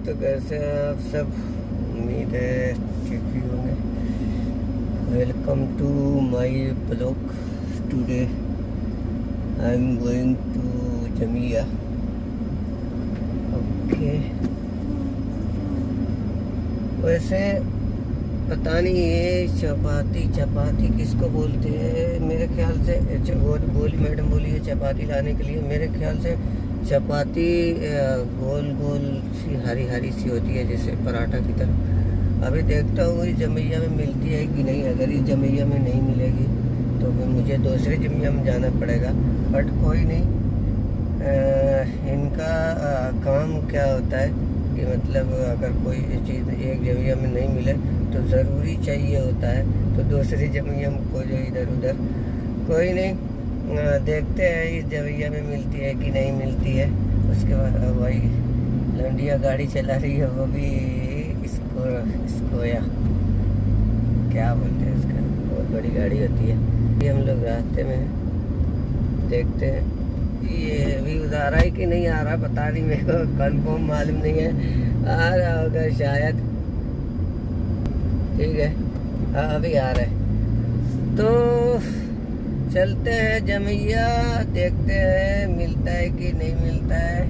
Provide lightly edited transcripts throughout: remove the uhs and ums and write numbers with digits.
तो कैसे हैं आप सब? उम्मीद है ठीक ही होंगे। Welcome to my blog. Today I am going to Jamia. Okay, वैसे पता नहीं ये चपाती किसको बोलते हैं। मेरे ख्याल से बोली मैडम बोली है चपाती लाने के लिए। मेरे ख्याल से चपाती गोल गोल सी हरी हरी सी होती है, जैसे पराठा की तरह। अभी देखता हूँ इस जमैया में मिलती है कि नहीं। अगर इस जमैया में नहीं मिलेगी तो फिर मुझे दूसरे जमैया में जाना पड़ेगा। बट कोई नहीं, इनका काम क्या होता है कि मतलब अगर कोई चीज़ एक जमैया में नहीं मिले तो ज़रूरी चाहिए होता है, तो दूसरी जमैया में को जो इधर उधर। कोई नहीं, देखते हैं इस जमैया में मिलती है कि नहीं मिलती है। उसके बाद भाई लंडिया गाड़ी चला रही है, वो भी इसको या क्या बोलते हैं उसका, बहुत बड़ी गाड़ी होती है। ये हम लोग रास्ते में देखते हैं, ये भी उधार है कि नहीं आ रहा पता नहीं, मेरे को कंफर्म मालूम नहीं है। आ रहा होगा शायद, ठीक है। हाँ अभी आ रहा है, तो चलते हैं जमैया, देखते हैं मिलता है कि नहीं मिलता है।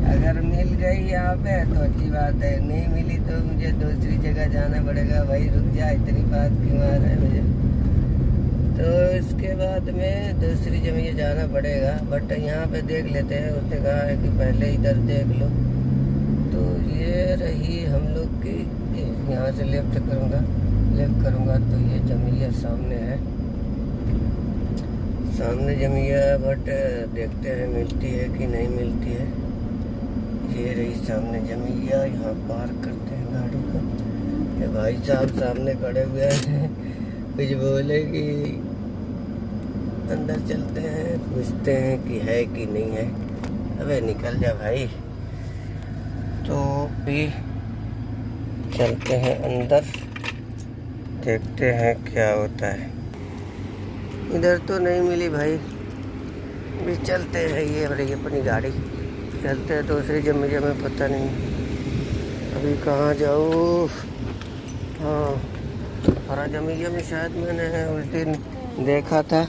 अगर मिल गई यहाँ पे तो अच्छी बात है, नहीं मिली तो मुझे दूसरी जगह जाना पड़ेगा। भाई रुक जा, इतनी बात क्यों आ रहा है मुझे। तो इसके बाद में दूसरी जगह जाना पड़ेगा। बट यहाँ पे देख लेते हैं, उसने कहा है कि पहले इधर देख लो। तो ये रही हम लोग की, यहाँ से लेफ्ट करूँगा तो ये जमैया सामने है, सामने जमैया। बट देखते हैं मिलती है कि नहीं मिलती है। ये रही सामने जमैया, यहाँ पार्क करते हैं गाड़ी को। ये भाई साहब सामने खड़े हुए हैं, कुछ बोले कि अंदर चलते हैं, पूछते हैं कि है कि नहीं है। अबे निकल जा भाई। तो भी चलते हैं अंदर, देखते हैं क्या होता है। इधर तो नहीं मिली भाई, भी चलते हैं। ये बड़ी अपनी गाड़ी, चलते हैं दूसरी जमैया में। पता नहीं अभी कहाँ जाऊँ। हाँ फरा जमैया में शायद मैंने उस दिन देखा था,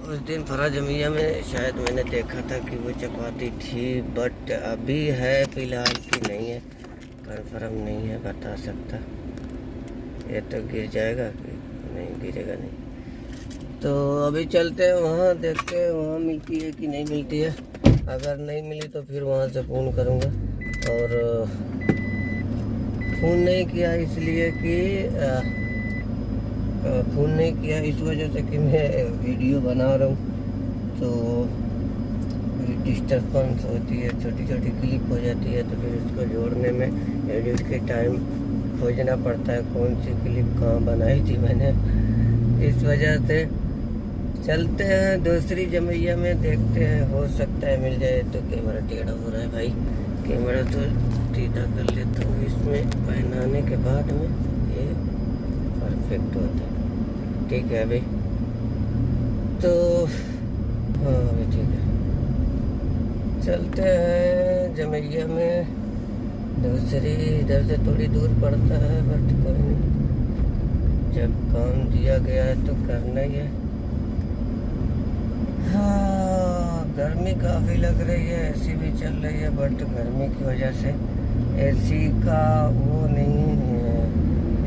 उस दिन फरा जमैया में शायद मैंने देखा था कि वो चपाती थी। बट अभी है फ़िलहाल कि नहीं है कन्फर्म नहीं है, बता सकता। ये तो गिर जाएगा कि नहीं, गिरेगा नहीं। तो अभी चलते हैं वहाँ, देखते हैं वहाँ मिलती है कि नहीं मिलती है। अगर नहीं मिली तो फिर वहाँ से फ़ोन करूँगा। और फ़ोन नहीं किया इसलिए कि फ़ोन नहीं किया इस वजह से कि मैं वीडियो बना रहा हूँ, तो डिस्टर्बेंस होती है, छोटी छोटी क्लिप हो जाती है। तो फिर उसको जोड़ने में एडिट के टाइम खोजना पड़ता है कौन सी क्लिप कहाँ बनाई थी मैंने। इस वजह से चलते हैं दूसरी जमैया में, देखते हैं हो सकता है मिल जाए। तो कैमरा टेढ़ा हो रहा है भाई, कैमरा तो सीधा कर लेता हूँ। इसमें पहनाने के बाद में ये परफेक्ट होता है, ठीक है भाई। तो हाँ अभी ठीक है, चलते हैं जमैया में। दूसरी इधर से थोड़ी दूर पड़ता है, बट कोई नहीं, जब काम दिया गया है तो करना ही है। हाँ गर्मी काफ़ी लग रही है, एसी भी चल रही है, बट गर्मी की वजह से एसी का वो नहीं है,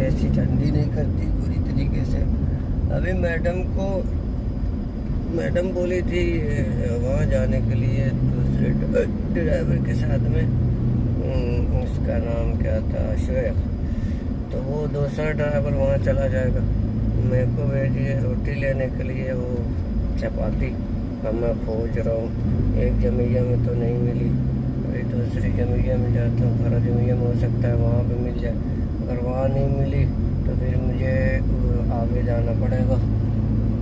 एसी ठंडी नहीं करती पूरी तरीके से। अभी मैडम बोली थी वहाँ जाने के लिए दूसरे ड्राइवर के साथ में, उसका नाम क्या था, शोएब। तो वो दूसरा ड्राइवर वहाँ चला जाएगा, मेरे को भेजिए रोटी लेने के लिए वो चपाती। अब मैं खोज रहा हूँ, एक जमैया में तो नहीं मिली, अभी दूसरी जमैया में जाता हूँ। फरा जमैया में हो सकता है वहाँ पे मिल जाए। अगर वहाँ नहीं मिली तो फिर मुझे आगे जाना पड़ेगा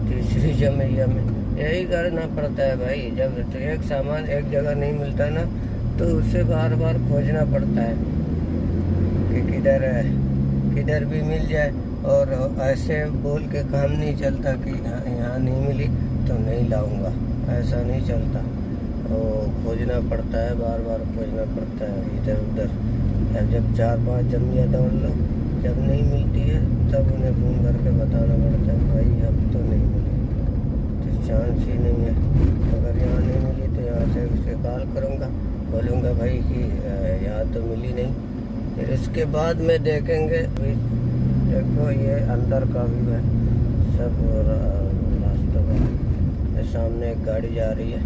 तीसरी जमैया में। यही करना पड़ता है भाई, जब तो एक सामान एक जगह नहीं मिलता ना तो उसे बार बार खोजना पड़ता है कि किधर है, किधर भी मिल जाए। और ऐसे बोल के काम नहीं चलता कि यहाँ नहीं मिली तो नहीं लाऊंगा, ऐसा नहीं चलता। खोजना पड़ता है, बार बार खोजना पड़ता है इधर उधर। अब जब 4-5 जमिया दौड़ लो, जब नहीं मिलती है तब उन्हें फ़ोन करके बताना पड़ता है भाई अब तो नहीं मिली, तो चांस ही नहीं है। अगर यहाँ नहीं मिली तो यहाँ से उसे कॉल करूँगा, बोलूँगा भाई कि यहाँ तो मिली नहीं। फिर इसके बाद में देखेंगे। देखो ये अंदर का व्यू है सब, रास्ते का सामने एक गाड़ी जा रही है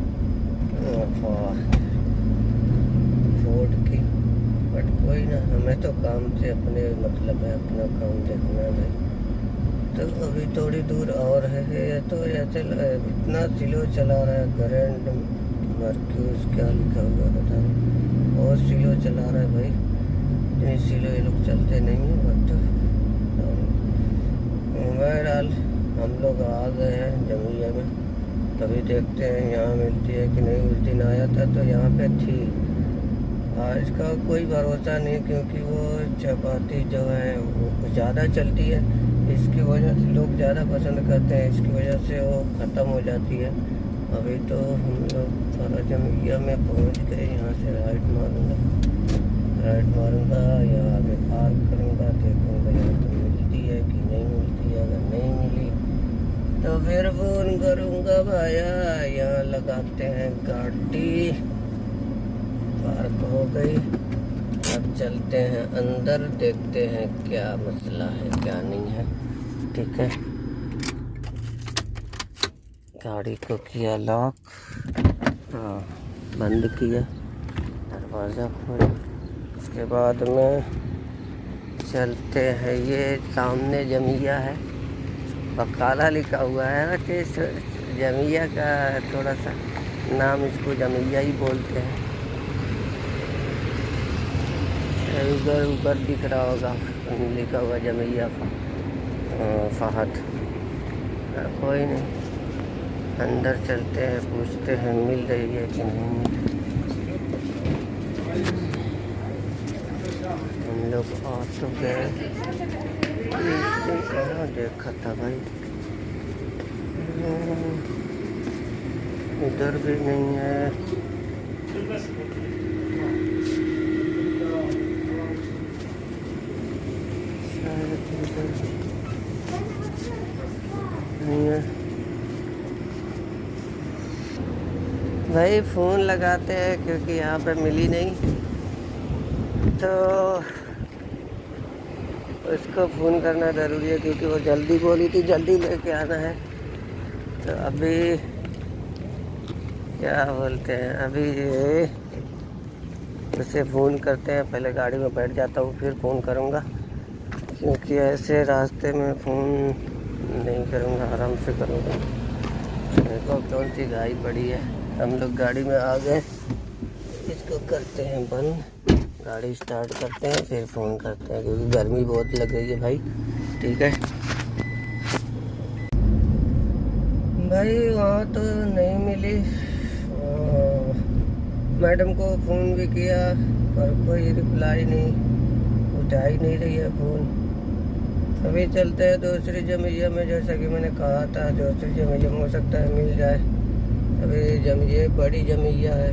फोर्ड की, बट कोई ना, हमें तो काम से अपने मतलब है, अपना काम देखना है भाई। तो अभी थोड़ी दूर और है, ये तो ऐसे इतना स्लो चला रहा है, ग्रैंड मर्क्यूज क्या लिखा हुआ पता नहीं, बहुत स्लो चला रहा है भाई, इतनी स्लो ये लोग चलते नहीं हैं। बट बहरहाल हम लोग आ गए हैं जमिया में, कभी देखते हैं यहाँ मिलती है कि नहीं। उस दिन आया था तो यहाँ पे थी, आज का कोई भरोसा नहीं, क्योंकि वो चपाती जो है वो ज़्यादा चलती है, इसकी वजह से लोग ज़्यादा पसंद करते हैं, इसकी वजह से वो ख़त्म हो जाती है। अभी तो हम लोग जमिया में पहुँच गए, यहाँ से राइट मारूँगा या आगे पार्क करूँगा, देखूँगा यहाँ तो मिलती है कि नहीं मिलती है। अगर नहीं मिली तो फिर फ़ोन करूँगा भैया, यहाँ लगाते हैं गाड़ी। पार्क हो गई, अब चलते हैं अंदर, देखते हैं क्या मसला है क्या नहीं है। ठीक है, गाड़ी को किया लॉक, बंद किया, दरवाज़ा खोला, उसके बाद में चलते हैं। ये सामने जमिया है, बकाला लिखा हुआ है ना, जमिया का थोड़ा सा नाम, इसको जमिया ही बोलते हैं। उधर ऊपर दिख रहा होगा लिखा हुआ जमिया फहद। कोई नहीं, अंदर चलते हैं, पूछते हैं मिल रही है कि नहीं। हम लोग आ तो गए, कहाँ देखा था भाई, इधर भी नहीं है। नहीं है भाई, फ़ोन लगाते हैं क्योंकि यहाँ पे मिली नहीं, तो उसको फ़ोन करना ज़रूरी है, क्योंकि वो जल्दी बोली थी जल्दी लेके आना है। तो अभी क्या बोलते हैं, अभी उसे फ़ोन करते हैं, पहले गाड़ी में बैठ जाता हूँ फिर फ़ोन करूँगा, क्योंकि ऐसे रास्ते में फ़ोन नहीं करूँगा, आराम से करूँगा। देखो कौन सी गाड़ी पड़ी है, हम लोग गाड़ी में आ गए, इसको करते हैं बंद, गाड़ी स्टार्ट करते हैं फिर फ़ोन करते हैं, क्योंकि गर्मी बहुत लग रही है भाई। ठीक है भाई, वहाँ तो नहीं मिली, मैडम को फ़ोन भी किया पर कोई रिप्लाई नहीं, उठा ही नहीं रही है फ़ोन। अभी चलते हैं दूसरी जमिया में, जैसा कि मैंने कहा था दूसरी जमिया में हो सकता है मिल जाए। अभी ये बड़ी जमिया है,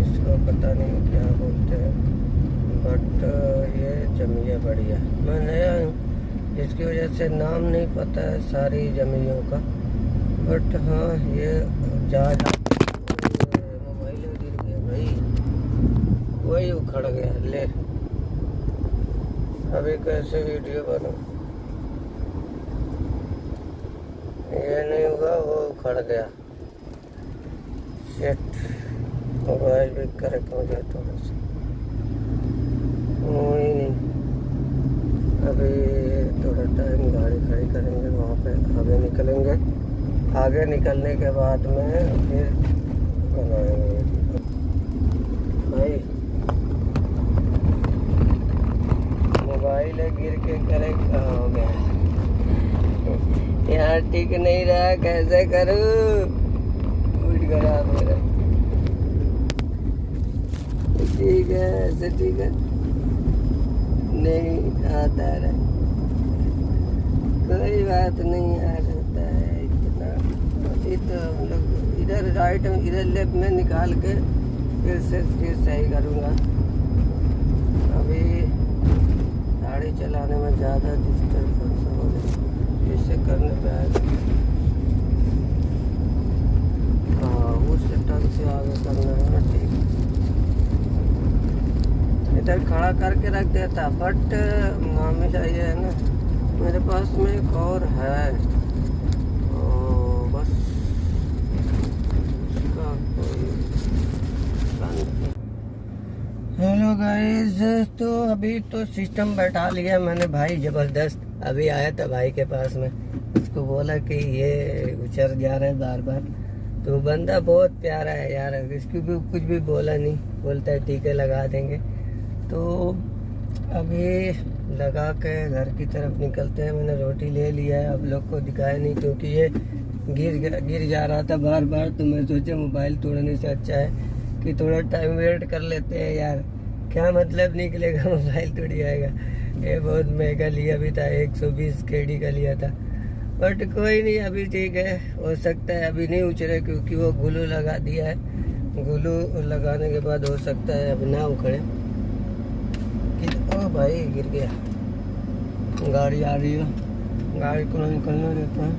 इसको पता नहीं क्या बोलते हैं, बट ये जमिया बड़ी है। मैं नया हूँ, जिसकी वजह से नाम नहीं पता है सारी जमियों का, बट हाँ ये मोबाइल गिर गया भाई, वही उखड़ गया। ले अभी कैसे वीडियो बनाऊं, ये नहीं हुआ, वो उखड़ गया। शिट, मोबाइल भी करेक्ट हो गया थोड़ा सा, वही नहीं। अभी थोड़ा टाइम गाड़ी खड़ी करेंगे, वहाँ पे आगे निकलेंगे, आगे निकलने के बाद में फिर बनाएंगे भाई। मोबाइल गिर के करेक्ट कहाँ हो गया, यहाँ ठीक नहीं रहा, कैसे करूँ, उठ गया मेरा। ठीक है, ऐसे ठीक है, नहीं आता है, कोई बात नहीं, आ जाता है इतना। अभी तो हम लोग इधर राइट में, इधर लेफ्ट में निकाल के फिर से फिर सही करूँगा। अभी गाड़ी चलाने में ज़्यादा डिस्टर्बेंस हो रही, इसे करने पे आएगा। हाँ, उस टर्न से आगे करना है ना, ठीक। इधर खड़ा करके रख देता, बट हमेशा ये है ना, मेरे पास में एक और है, बस उसका कोई। हेलो गाइस, तो अभी तो सिस्टम बैठा लिया मैंने भाई ज़बरदस्त। अभी आया था भाई के पास में, उसको बोला कि ये उछल जा रहा है बार बार, तो बंदा बहुत प्यारा है यार, इसको भी कुछ भी बोला नहीं, बोलता है ठीक है लगा देंगे। तो अभी लगा के घर की तरफ निकलते हैं। मैंने रोटी ले लिया है, अब लोग को दिखाया नहीं क्योंकि ये गिर जा रहा था बार बार, तो मैं सोचा मोबाइल तोड़ने से अच्छा है कि थोड़ा टाइम वेट कर लेते हैं यार, क्या मतलब निकलेगा, मोबाइल टूट जाएगा। ये बहुत महंगा लिया भी था, 120 KD का लिया था, बट कोई नहीं, अभी ठीक है। हो सकता है अभी नहीं उछले क्योंकि वो ग्लू लगा दिया है, ग्लू लगाने के बाद हो सकता है अभी ना उखड़े। ओ भाई गिर गया, गाड़ी आ रही है, गाड़ी को निकलने देते हैं,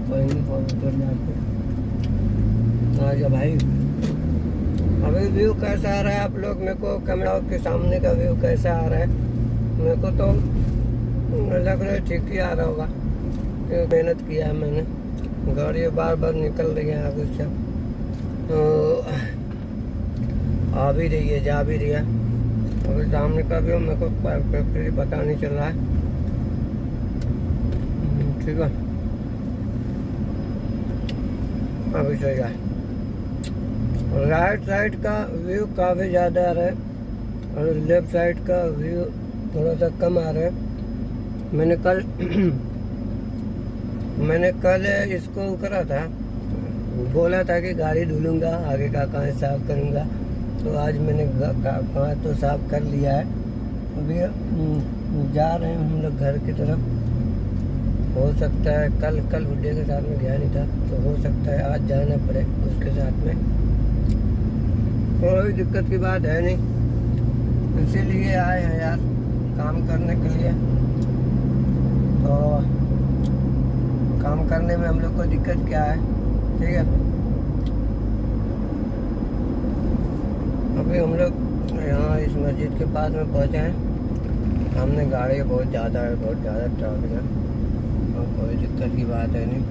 कोई नहीं, बहुत उतर जाते हैं। आजा भाई। अभी व्यू कैसा आ रहा है आप लोग, मेरे को कैमरा के सामने का व्यू कैसा आ रहा है? मेरे को तो लग रहा है ठीक ही आ रहा होगा, क्योंकि मेहनत किया है मैंने। गाड़ी बार बार निकल रही है आगे से, तो आ भी रही है, जा भी रही है। अभी सामने का व्यू मेरे को पता नहीं चल रहा है, ठीक है। अभी सही है। राइट साइड का व्यू काफ़ी ज़्यादा आ रहा है और लेफ्ट साइड का व्यू थोड़ा सा कम आ रहा है। मैंने कल इसको करा था, बोला था कि गाड़ी धुलूंगा, आगे का कांच साफ करूंगा, तो आज मैंने कांच तो साफ कर लिया है। अभी जा रहे हैं हम लोग घर की तरफ। हो सकता है कल बुड्ढे के साथ में गया नहीं था, तो हो सकता है आज जाना पड़े उसके साथ में, कोई दिक्कत की बात है नहीं, इसीलिए आए हैं यार काम करने के लिए। तो काम करने में हम लोग को दिक्कत क्या है, ठीक है। अभी हम लोग यहाँ इस मस्जिद के पास में पहुँचे हैं। सामने गाड़ी बहुत ज़्यादा है, बहुत ज़्यादा ट्रैफिक है, और कोई दिक्कत की बात है नहीं,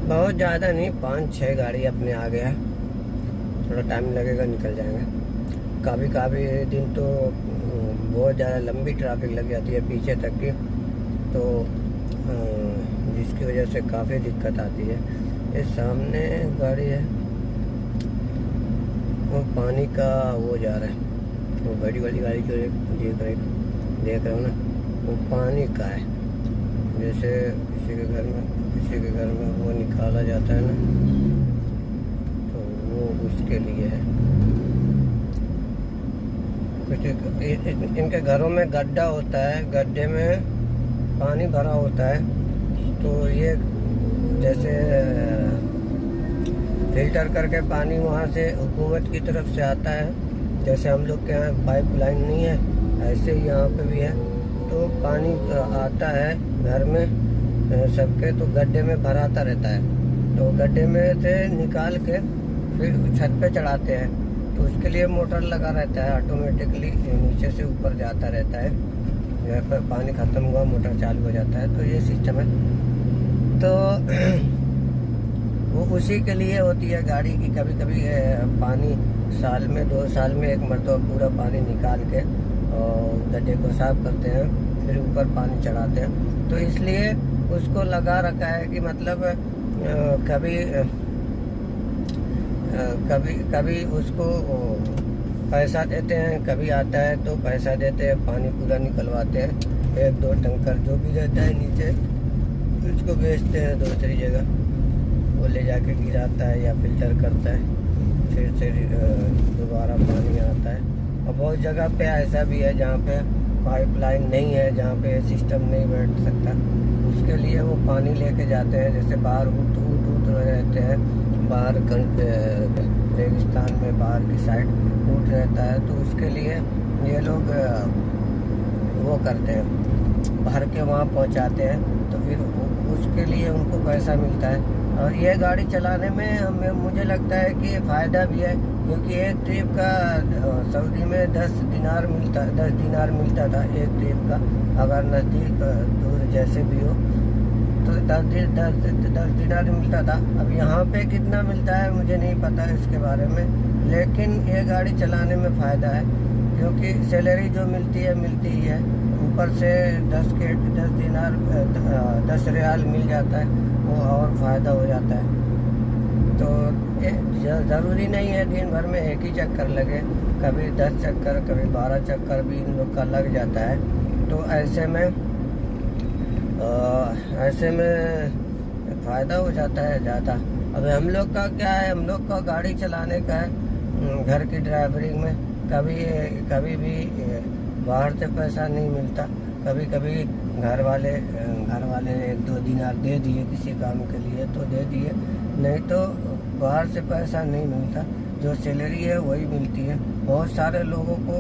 बहुत ज़्यादा नहीं, 5-6 गाड़ी अपने आगे है। थोड़ा टाइम लगेगा, निकल जाएंगे। कभी दिन तो बहुत ज़्यादा लंबी ट्रैफिक लग जाती है पीछे तक की, तो जिसकी वजह से काफ़ी दिक्कत आती है। ये सामने गाड़ी है, वो पानी का वो जा रहा है, वो बड़ी वाली गाड़ी जो देख रहे हो ना, वो पानी का है। जैसे किसी के घर में वो निकाला जाता है ना, तो वो उसके लिए है। कुछ इनके घरों में गड्ढा होता है, गड्ढे में पानी भरा होता है, तो ये जैसे फिल्टर करके पानी वहाँ से हुकूमत की तरफ से आता है। जैसे हम लोग के यहाँ पाइपलाइन नहीं है, ऐसे ही यहाँ पे भी है, तो पानी आता है घर में सबके, तो गड्ढे में भराता रहता है, तो गड्ढे में से निकाल के फिर छत पे चढ़ाते हैं, तो उसके लिए मोटर लगा रहता है, ऑटोमेटिकली नीचे से ऊपर जाता रहता है। यहाँ पर पानी ख़त्म हुआ, मोटर चालू हो जाता है, तो ये सिस्टम है। तो वो उसी के लिए होती है गाड़ी की। कभी कभी पानी साल में 2 साल में एक मरतबा पूरा पानी निकाल के और गड्ढे को साफ करते हैं, फिर ऊपर पानी चढ़ाते हैं, तो इसलिए उसको लगा रखा है कि मतलब कभी उसको पैसा देते हैं, कभी आता है तो पैसा देते हैं, पानी पूरा निकलवाते हैं, 1-2 टंकर जो भी रहता है नीचे, उसको बेचते हैं दूसरी जगह, वो ले जाके गिराता है या फिल्टर करता है, फिर से दोबारा पानी आता है। और बहुत जगह पे ऐसा भी है जहाँ पे पाइपलाइन नहीं है, जहाँ पे सिस्टम नहीं बैठ सकता, उस उसके लिए वो पानी लेके जाते हैं। जैसे बाहर ऊँट रहते हैं, बाहर रेगिस्तान में बाहर की साइड ऊँट रहता है, तो उसके लिए ये लोग वो करते हैं, भर के वहाँ पहुँचाते हैं, तो फिर उसके लिए उनको पैसा मिलता है। और ये गाड़ी चलाने में मुझे लगता है कि फ़ायदा भी है, क्योंकि एक ट्रिप का सऊदी में 10 दिनार मिलता था एक ट्रिप का। अगर नज़दीक दूर जैसे भी हो तो 10 दिनार मिलता था। अब यहाँ पे कितना मिलता है मुझे नहीं पता इसके बारे में, लेकिन ये गाड़ी चलाने में फ़ायदा है, क्योंकि सैलरी जो मिलती ही है, ऊपर से 10 दिनार 10 रियाल मिल जाता है, वो और फ़ायदा हो जाता है। तो ज़रूरी नहीं है दिन भर में एक ही चक्कर लगे, कभी 10 चक्कर कभी 12 चक्कर भी इन लोग का लग जाता है। तो ऐसे में फ़ायदा हो जाता है ज़्यादा। अब हम लोग का क्या है, हम लोग का गाड़ी चलाने का है, घर की ड्राइवरिंग में कभी भी बाहर से पैसा नहीं मिलता। कभी घर वाले 1-2 दिनार दे दिए किसी काम के लिए तो दे दिए, नहीं तो बाहर से पैसा नहीं मिलता। जो सैलरी है वही मिलती है। बहुत सारे लोगों को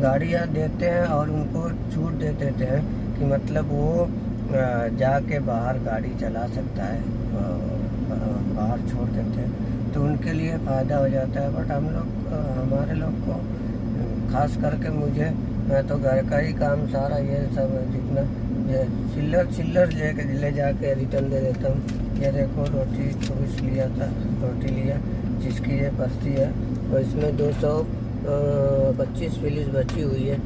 गाड़ियाँ देते हैं और उनको छूट दे देते हैं कि मतलब वो जाके बाहर गाड़ी चला सकता है, बाहर छोड़ देते हैं, तो उनके लिए फ़ायदा हो जाता है। बट हमारे लोग को खास करके मैं तो घर का ही काम सारा ये सब जितना चिल्लर ले जाके रिटर्न दे देता हूँ। ये देखो रोटी 24 लिया था, रोटी लिया जिसकी ये पर्ची है, और इसमें 225 फिलिस बची हुई है।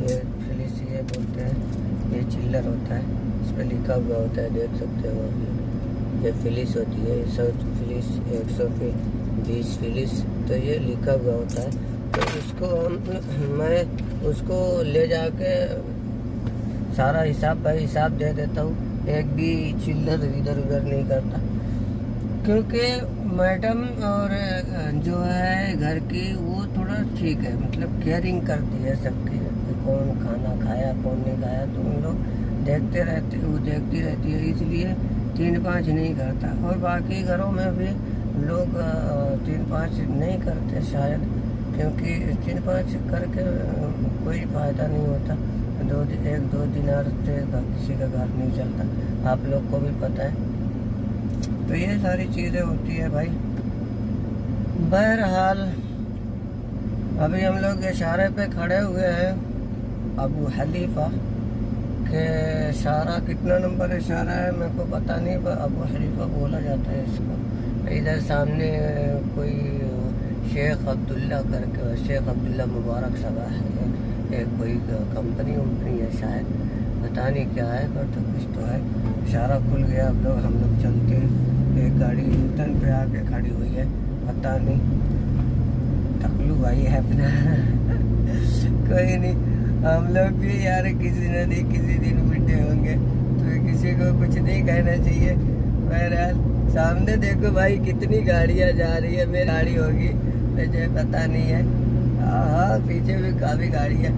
ये फिलिस ये बोलते हैं, ये चिल्लर होता है, इस पर लिखा हुआ होता है, देख सकते हो आप। ये फिलिस होती है 100 फिलिस, 120 फिलिस, तो ये लिखा हुआ होता है। तो इसको मैं उसको ले जाके सारा हिसाब दे देता हूँ, एक भी चिल्लर इधर उधर नहीं करता, क्योंकि मैडम और जो है घर की वो थोड़ा ठीक है, मतलब केयरिंग करती है सबकी, कौन खाना खाया कौन नहीं खाया, तो उन लोग देखती रहती है, इसलिए 3-5 नहीं करता। और बाकी घरों में भी लोग 3-5 नहीं करते शायद, क्योंकि 3-5 करके कोई फ़ायदा नहीं होता। 1-2 दिनार से किसी का घर नहीं चलता, आप लोग को भी पता है। तो ये सारी चीज़ें होती है भाई। बहरहाल अभी हम लोग इशारे पे खड़े हुए हैं, अबू हलीफा के इशारा कितना नंबर इशारा है मेरे को पता नहीं, पर अबू हलीफा बोला जाता है इसको। इधर सामने कोई शेख अब्दुल्ला मुबारक सभा है, एक कोई कंपनी है शायद, पता नहीं क्या है, पर तो कुछ तो है। इशारा खुल गया, हम लोग चलते हैं। एक गाड़ी यूटर्न पे आके खड़ी हुई है, पता नहीं टकलू भाई है अपना कोई नहीं, हम लोग भी यार किसी न किसी दिन बुढ़े होंगे, तो किसी को कुछ नहीं कहना चाहिए। बहरहाल सामने देखो भाई कितनी गाड़ियाँ जा रही है, मेरी गाड़ी होगी मुझे पता नहीं है, हाँ पीछे भी काफ़ी गाड़ी है।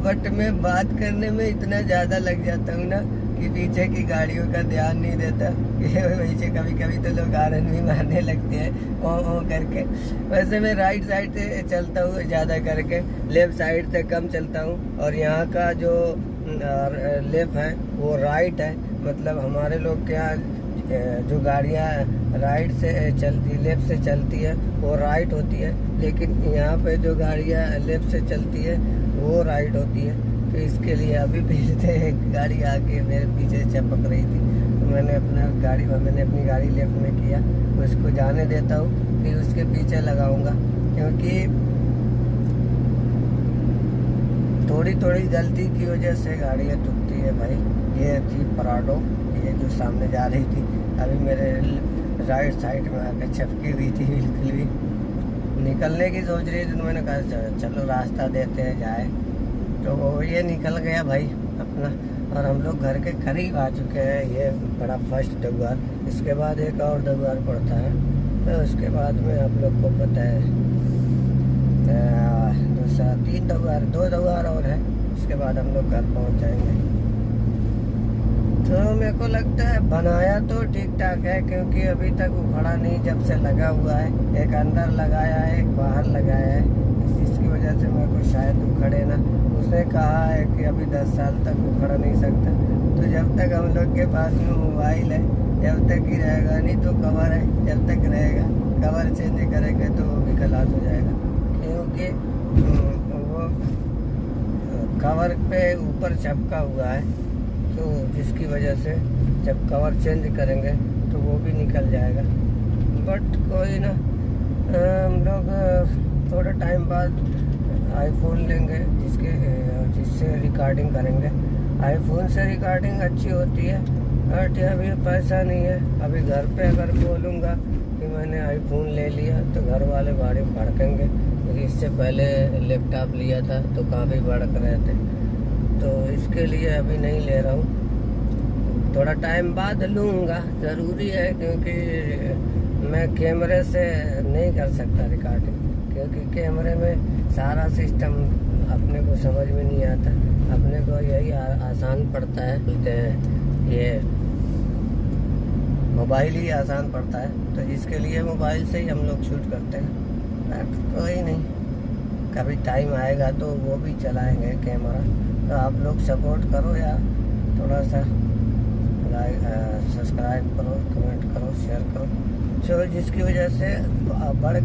बट मैं बात करने में इतना ज़्यादा लग जाता हूँ ना कि पीछे की गाड़ियों का ध्यान नहीं देता। पीछे कभी तो लोग हॉर्न भी मारने लगते हैं ओ करके। वैसे मैं राइट साइड से चलता हूँ ज़्यादा करके, लेफ़्ट साइड से कम चलता हूँ। और यहाँ का जो लेफ़्ट है वो राइट है, मतलब हमारे लोग के यहाँ जो गाड़ियाँ राइट से चलती लेफ़्ट से चलती है वो राइट होती है, लेकिन यहाँ पे जो गाड़ियाँ लेफ़्ट से चलती है वो राइट होती है। तो इसके लिए अभी पीछे एक गाड़ी आके मेरे पीछे चपक रही थी, तो मैंने अपनी गाड़ी लेफ़्ट में किया, उसको जाने देता हूँ, फिर उसके पीछे लगाऊंगा, क्योंकि थोड़ी गलती की वजह से गाड़ियाँ टूटती है भाई। ये थी पराडो, ये जो सामने जा रही थी, अभी मेरे राइट साइड में आकर छपकी हुई थी, बिल्कुल भी निकलने की सोच रही थी, तो मैंने कहा चलो रास्ता देते हैं जाए, तो ये निकल गया भाई अपना। और हम लोग घर के करीब आ चुके हैं, ये बड़ा फर्स्ट द्वार, इसके बाद एक और द्वार पड़ता है, तो उसके बाद में आप लोग को पता है दूसरा 2 द्वार और है, उसके बाद हम लोग घर पहुंच जाएंगे। तो मेरे को लगता है बनाया तो ठीक ठाक है, क्योंकि अभी तक उखड़ा नहीं, जब से लगा हुआ है। एक अंदर लगाया है, एक बाहर लगाया है, जिसकी वजह से मेरे को शायद उखड़े ना। उसने कहा है कि अभी 10 साल तक उखड़ नहीं सकता। तो जब तक हम लोग के पास में मोबाइल है जब तक ही रहेगा, नहीं तो कवर है जब तक रहेगा। कवर चेंज करेंगे तो वो भी खलास हो जाएगा, क्योंकि वो कवर पे ऊपर चिपका हुआ है, तो जिसकी वजह से जब कवर चेंज करेंगे तो वो भी निकल जाएगा। बट कोई ना, हम लोग थोड़ा टाइम बाद आईफोन लेंगे जिससे रिकॉर्डिंग करेंगे। आईफोन से रिकॉर्डिंग अच्छी होती है, बट अभी पैसा नहीं है। अभी घर पे अगर बोलूँगा कि मैंने आईफोन ले लिया तो घर वाले बड़े भड़केंगे, क्योंकि इससे पहले लैपटॉप लिया था तो काफ़ी भड़क रहे थे। तो इसके लिए अभी नहीं ले रहा हूँ, थोड़ा टाइम बाद लूँगा। ज़रूरी है, क्योंकि मैं कैमरे से नहीं कर सकता रिकॉर्डिंग, क्योंकि कैमरे में सारा सिस्टम अपने को समझ में नहीं आता। अपने को यही आसान पड़ता है, बोलते हैं ये मोबाइल ही आसान पड़ता है, तो जिसके लिए मोबाइल से ही हम लोग शूट करते हैं। कोई नहीं, कभी टाइम आएगा तो वो भी चलाएंगे कैमरा। तो आप लोग सपोर्ट करो यार, थोड़ा सा लाइक सब्सक्राइब करो, कमेंट करो, शेयर करो, जो जिसकी वजह से बढ़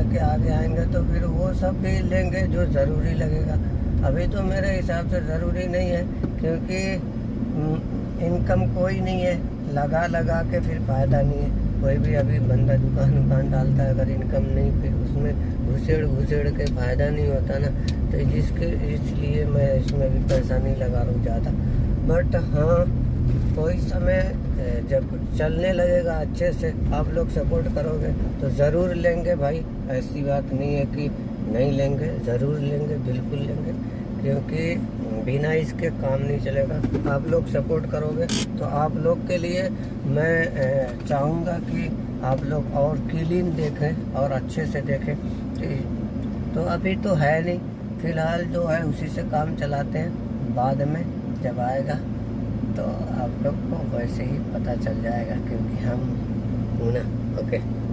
के आगे आएंगे तो फिर वो सब भी लेंगे जो ज़रूरी लगेगा। अभी तो मेरे हिसाब से ज़रूरी नहीं है, क्योंकि इनकम कोई नहीं है, लगा के फिर फ़ायदा नहीं है। कोई भी अभी बंदा दुकान डालता है, अगर इनकम नहीं, फिर उसमें घुसेड़ के फ़ायदा नहीं होता ना। तो इसलिए मैं इसमें भी पैसा नहीं लगा रहा हूँ ज़्यादा। बट हाँ, कोई समय जब चलने लगेगा अच्छे से, आप लोग सपोर्ट करोगे तो ज़रूर लेंगे भाई। ऐसी बात नहीं है कि नहीं लेंगे, ज़रूर लेंगे, बिल्कुल लेंगे, क्योंकि बिना इसके काम नहीं चलेगा। आप लोग सपोर्ट करोगे तो आप लोग के लिए मैं चाहूँगा कि आप लोग और क्लीन देखें और अच्छे से देखें। तो अभी तो है नहीं, फ़िलहाल जो है उसी से काम चलाते हैं। बाद में जब आएगा तो आप लोग को वैसे ही पता चल जाएगा, क्योंकि हम हूँ ना। ओके।